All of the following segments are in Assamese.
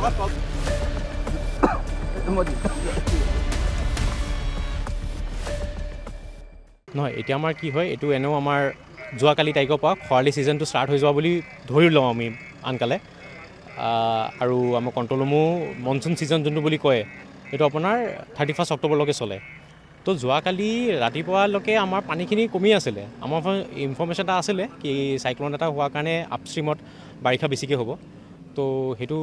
নহয় এতিয়া আমাৰ কি হয় এইটো এনেও আমাৰ যোৱাকালি তাৰিখৰ পৰা খৰালি ছিজনটো ষ্টাৰ্ট হৈ যোৱা বুলি ধৰি লওঁ আমি আনকালে আৰু আমাৰ কণ্ট্ৰল ৰুমো মনচুন ছিজন যোনটো বুলি কয় সেইটো আপোনাৰ 31 অক্টোবৰলৈকে চলে তো যোৱাকালি ৰাতিপুৱালৈকে আমাৰ পানীখিনি কমি আছিলে আমাৰ ইনফৰ্মেশ্যন এটা আছিলে কি চাইক্লন এটা হোৱাৰ কাৰণে আপষ্ট্ৰীমত বাৰিষা বেছিকৈ হ'ব তো সেইটো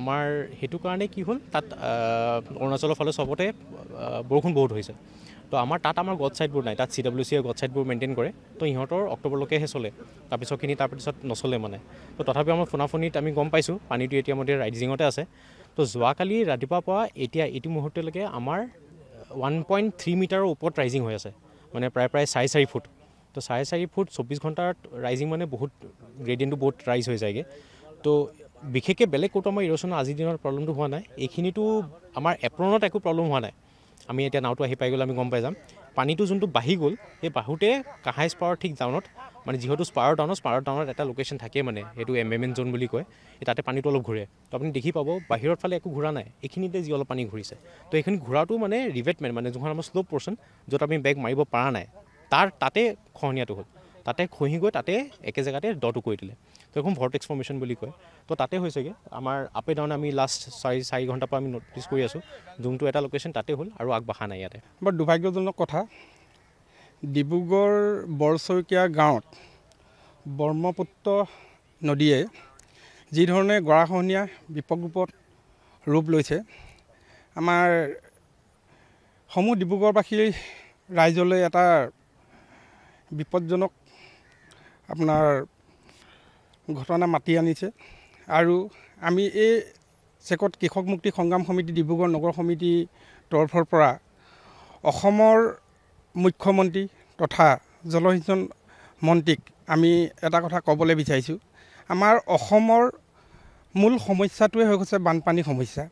আমাৰ সেইটো কাৰণে কি হ'ল তাত অৰুণাচলৰ ফালে চবতে বৰষুণ বহুত হৈছে তো আমাৰ তাত আমাৰ গড ছাইডবোৰ নাই তাত CWCয়ে গড ছাইডবোৰ মেইনটেইন কৰে তো ইহঁতৰ অক্টোবৰলৈকেহে চলে তাৰপিছত নচলে মানে তো তথাপিও আমাৰ ফোনাফোনিত আমি গম পাইছোঁ পানীটো এতিয়া মতে ৰাইজিঙতে আছে তো যোৱাকালি ৰাতিপুৱাৰ পৰা এতিয়া এইটো মুহূৰ্তলৈকে আমাৰ 1.3 মিটাৰৰ ওপৰত ৰাইজিং হৈ আছে মানে প্ৰায় 4.5 ফুট তো 4.5 ফুট 24 ঘণ্টাত ৰাইজিং মানে বহুত গ্ৰেডিয়েণ্টটো বহুত ৰাইজ হৈ যায়গৈ তো বিশেষকৈ বেলেগ ক'তো আমাৰ ইৰ'শ্যনৰ আজিৰ দিনত প্ৰব্লেমটো হোৱা নাই এইখিনিতো আমাৰ এপ্ৰনত একো প্ৰব্লেম হোৱা নাই আমি এতিয়া নাওটো আহি পাই গ'লে আমি গম পাই যাম পানীটো যোনটো বাঢ়ি গ'ল সেই বাঢ়োতে কাহাই স্পাৰৰ ঠিক ডাউনত মানে যিহেতু স্পাৰৰ ডাউনত এটা লোকেশ্যন থাকে মানে সেইটো এম্বেমেণ্ট জ'ন বুলি কয় তাতে পানীটো অলপ ঘূৰে তো আপুনি দেখি পাব বাহিৰৰ ফালে একো ঘূৰা নাই এইখিনিতে যি অলপ পানী ঘূৰিছে তো এইখিনি ঘূৰাটো মানে ৰিভেটমেণ্ট মানে যোনখন আমাৰ শ্লোপ পৰ্চন য'ত আমি বেগ মাৰিব পৰা নাই তাতে খহনীয়াটো হ'ল তাতে খহি গৈ তাতে একে জেগাতে দটো কৰি দিলে তো এখন ভৰ্টেক্স ফৰ্মেশ্যন বুলি কয় তো তাতে হৈছেগৈ আমাৰ আপে ডাউন আমি লাষ্ট 4 ঘণ্টাৰ পৰা আমি ন'টিছ কৰি আছোঁ যোনটো এটা লোকেশ্যন তাতে হ'ল আৰু আগবাঢ়া নাই ইয়াতে বৰ দুৰ্ভাগ্যজনক কথা ডিব্ৰুগড় বৰশইকীয়া গাঁৱত ব্ৰহ্মপুত্ৰ নদীয়ে যি ধৰণে গৰাখহনীয়া বিপদ ৰূপত ৰূপ লৈছে আমাৰ সমূহ ডিব্ৰুগড়বাসীৰ ৰাইজলৈ এটা বিপদজনক আপোনাৰ ঘটনা মাতি আনিছে আৰু আমি এই চেকত কৃষক মুক্তি সংগ্ৰাম সমিতি ডিব্ৰুগড় নগৰ সমিতি তৰফৰ পৰা অসমৰ মুখ্যমন্ত্ৰী তথা জলসিঞ্চন মন্ত্ৰীক আমি এটা কথা ক'বলৈ বিচাৰিছোঁ আমাৰ অসমৰ মূল সমস্যাটোৱে হৈ গৈছে বানপানী সমস্যা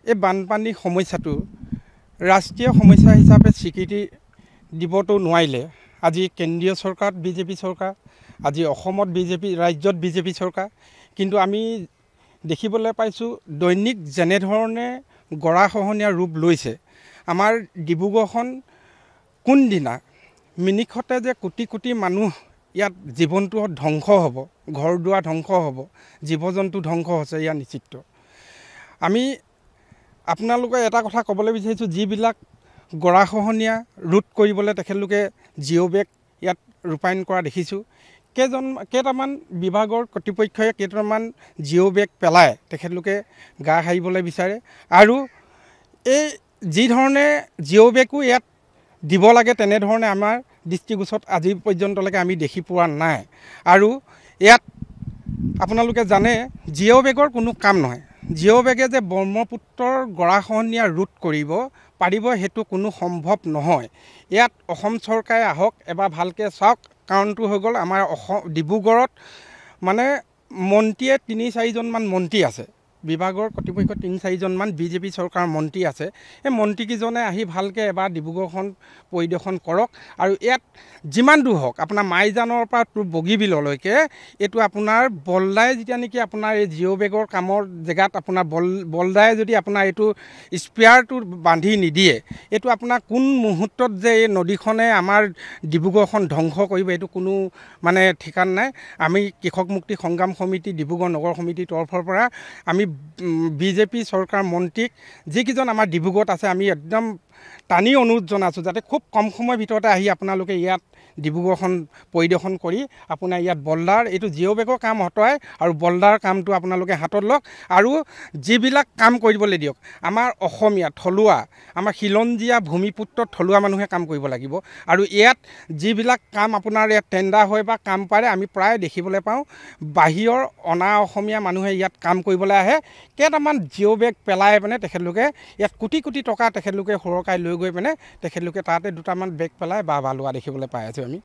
এই বানপানী সমস্যাটো ৰাষ্ট্ৰীয় সমস্যা হিচাপে স্বীকৃতি দিবতো নোৱাৰিলে আজি কেন্দ্ৰীয় চৰকাৰত বিজেপি চৰকাৰ আজি অসমত ৰাজ্যত বিজেপি চৰকাৰ কিন্তু আমি দেখিবলৈ পাইছোঁ দৈনিক যেনেধৰণে গৰাখহনীয়াৰ ৰূপ লৈছে আমাৰ ডিব্ৰুগড়খন কোনদিনা মিনিখতে যে কোটি কোটি মানুহ ইয়াত জীৱনটো ধ্বংস হ'ব ঘৰ দুৱাৰ ধ্বংস হ'ব জীৱ জন্তু ধ্বংস হৈছে ইয়াৰ নিশ্চিত আমি আপোনালোকে এটা কথা ক'বলৈ বিচাৰিছোঁ যিবিলাক গৰাখহনীয়া ৰোধ কৰিবলৈ তেখেতলোকে জিঅ' বেগ ইয়াত ৰূপায়ণ কৰা দেখিছোঁ কেইটামান বিভাগৰ কৰ্তৃপক্ষই কেইটামান জিঅ' বেগ পেলাই তেখেতলোকে গা সাৰিবলৈ বিচাৰে আৰু এই যি ধৰণে জিঅ' বেগো ইয়াত দিব লাগে তেনেধৰণে আমাৰ দৃষ্টিগোচৰত আজি পৰ্যন্তলৈকে আমি দেখি পোৱা নাই আৰু ইয়াত আপোনালোকে জানে জিঅ' বেগৰ কোনো কাম নহয় জিঅ' বেগে যে ব্ৰহ্মপুত্ৰৰ গৰাখহনীয়া ৰোধ কৰিব পাৰিব সেইটো কোনো সম্ভৱ নহয় ইয়াত অসম চৰকাৰে আহক এবাৰ ভালকৈ চাওক কাৰণটো হৈ গ'ল আমাৰ ডিব্ৰুগড়ত মানে মন্ত্ৰীয়ে 3-4জনমান মন্ত্ৰী আছে বিভাগৰ কৰ্তৃপক্ষ 3-4জনমান বিজেপি চৰকাৰৰ মন্ত্ৰী আছে এই মন্ত্ৰীকেইজনে আহি ভালকৈ এবাৰ ডিব্ৰুগড়খন পৰিদৰ্শন কৰক আৰু ইয়াত যিমান দূৰ হওক আপোনাৰ মাইজানৰ পৰা বগীবিললৈকে এইটো আপোনাৰ বলদাই যেতিয়া নেকি আপোনাৰ এই জিঅ' বেগৰ কামৰ জেগাত আপোনাৰ বলদাই যদি আপোনাৰ এইটো স্পেয়াৰটো বান্ধি নিদিয়ে এইটো আপোনাৰ কোন মুহূৰ্তত যে এই নদীখনে আমাৰ ডিব্ৰুগড়খন ধ্বংস কৰিব এইটো কোনো মানে ঠিকান নাই আমি কৃষক মুক্তি সংগ্ৰাম সমিতি ডিব্ৰুগড় নগৰ সমিতিৰ তৰফৰ পৰা আমি বিজেপি চৰকাৰ মন্ত্ৰীক যিকেইজন আমাৰ ডিব্ৰুগড়ত আছে আমি একদম টানি অনুৰোধ জনাইছোঁ যাতে খুব কম সময়ৰ ভিতৰতে আহি আপোনালোকে ইয়াত ডিব্ৰুগড়খন পৰিদৰ্শন কৰি আপোনাৰ ইয়াত বলদাৰ এইটো জিঅ' বেগৰ কাম হটাই আৰু বলদাৰ কামটো আপোনালোকে হাতত লওক আৰু যিবিলাক কাম কৰিবলৈ দিয়ক আমাৰ অসমীয়া থলুৱা আমাৰ খিলঞ্জীয়া ভূমিপুত্ৰ থলুৱা মানুহে কাম কৰিব লাগিব আৰু ইয়াত যিবিলাক কাম আপোনাৰ ইয়াত টেণ্ডাৰ হয় বা কাম পাৰে আমি প্ৰায় দেখিবলৈ পাওঁ বাহিৰৰ অনা অসমীয়া মানুহে ইয়াত কাম কৰিবলৈ আহে কেইটামান জিঅ' বেগ পেলাই মানে তেখেতলোকে ইয়াত কোটি কোটি টকা তেখেতলোকে সৰকাই লৈ গৈ পিনে তেখেতলোকে তাতে দুটামান বেগ পেলাই বা লোৱা দেখিবলৈ পাই আছোঁ আমি